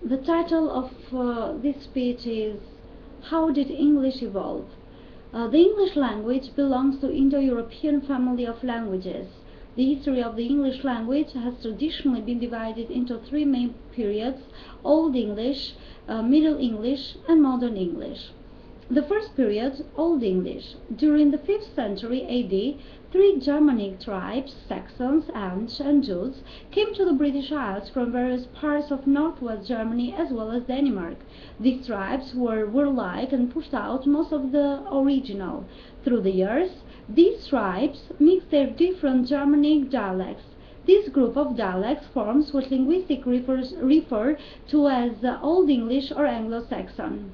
The title of this speech is How Did English Evolve? The English language belongs to Indo-European family of languages. The history of the English language has traditionally been divided into three main periods: Old English, Middle English, and Modern English. The first period, Old English. During the 5th century AD, three Germanic tribes, Saxons, Ants, and Jutes, came to the British Isles from various parts of northwest Germany as well as Denmark. These tribes were warlike and pushed out most of the original. Through the years, these tribes mixed their different Germanic dialects. This group of dialects forms what linguistics refer to as Old English or Anglo-Saxon.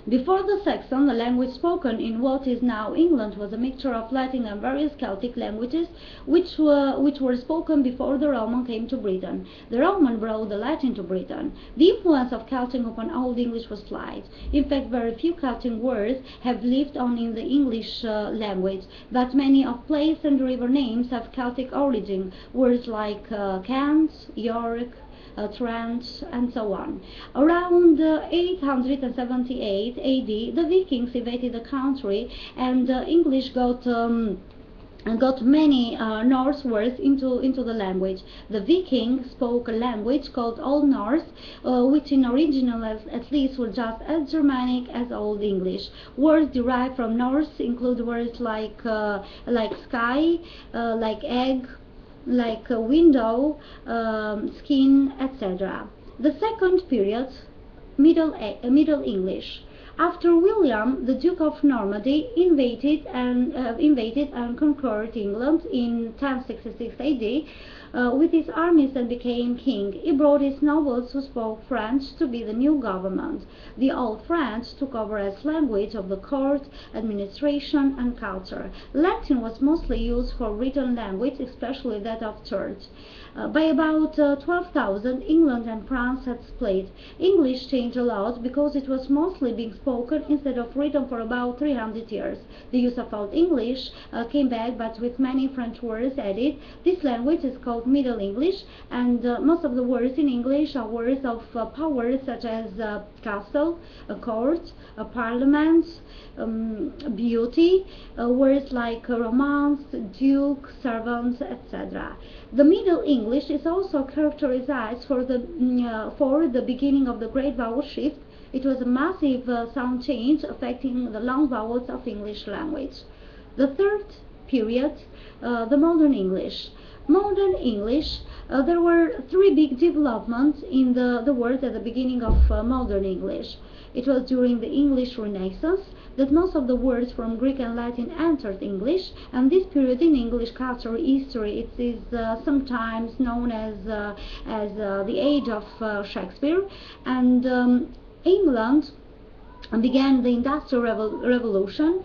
Before the Saxon, the language spoken in what is now England was a mixture of Latin and various Celtic languages which were spoken before the Roman came to Britain. The Roman brought the Latin to Britain. The influence of Celtic upon Old English was slight. In fact, very few Celtic words have lived on in the English language, but many of place and river names have Celtic origin. Words like Kent, York, Trent, and so on. Around 878 AD, the Vikings invaded the country, and English got many Norse words into the language. The Vikings spoke a language called Old Norse, which in original at least were just as Germanic as Old English. Words derived from Norse include words like sky, like egg, like a window, skin, etc. The second period, Middle English. After William, the Duke of Normandy, invaded and conquered England in 1066 AD with his armies and became king. He brought his nobles who spoke French to be the new government. The Old French took over as language of the court, administration, and culture. Latin was mostly used for written language, especially that of church. By about 12,000, England and France had split. English changed a lot because it was mostly being spoken instead of written for about 300 years. The use of Old English came back, but with many French words added. This language is called Middle English, and most of the words in English are words of power, such as castle, a court, a parliament, beauty, words like romance, duke, servants, etc. The Middle English is also characterized for the beginning of the Great Vowel Shift. It was a massive sound change affecting the long vowels of English language. The third period, the Modern English. Modern English, there were three big developments in the word at the beginning of Modern English. It was during the English Renaissance that most of the words from Greek and Latin entered English, and this period in English cultural history it is sometimes known as the age of Shakespeare. And England began the Industrial Revolution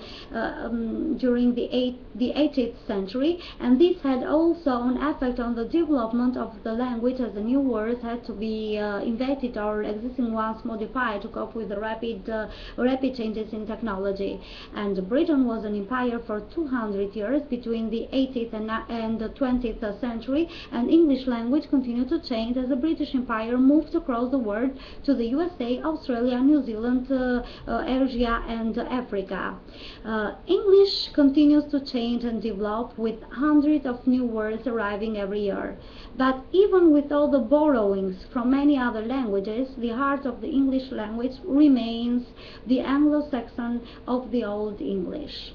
during the 18th century, and this had also an effect on the development of the language, as the new words had to be invented or existing ones modified to cope with the rapid changes in technology. And Britain was an empire for 200 years between the 18th and the 20th century, and English language continued to change as the British Empire moved across the world to the USA, Australia, New Zealand, Asia, and Africa. English continues to change and develop, with hundreds of new words arriving every year. But even with all the borrowings from many other languages, the heart of the English language remains the Anglo-Saxon of the Old English.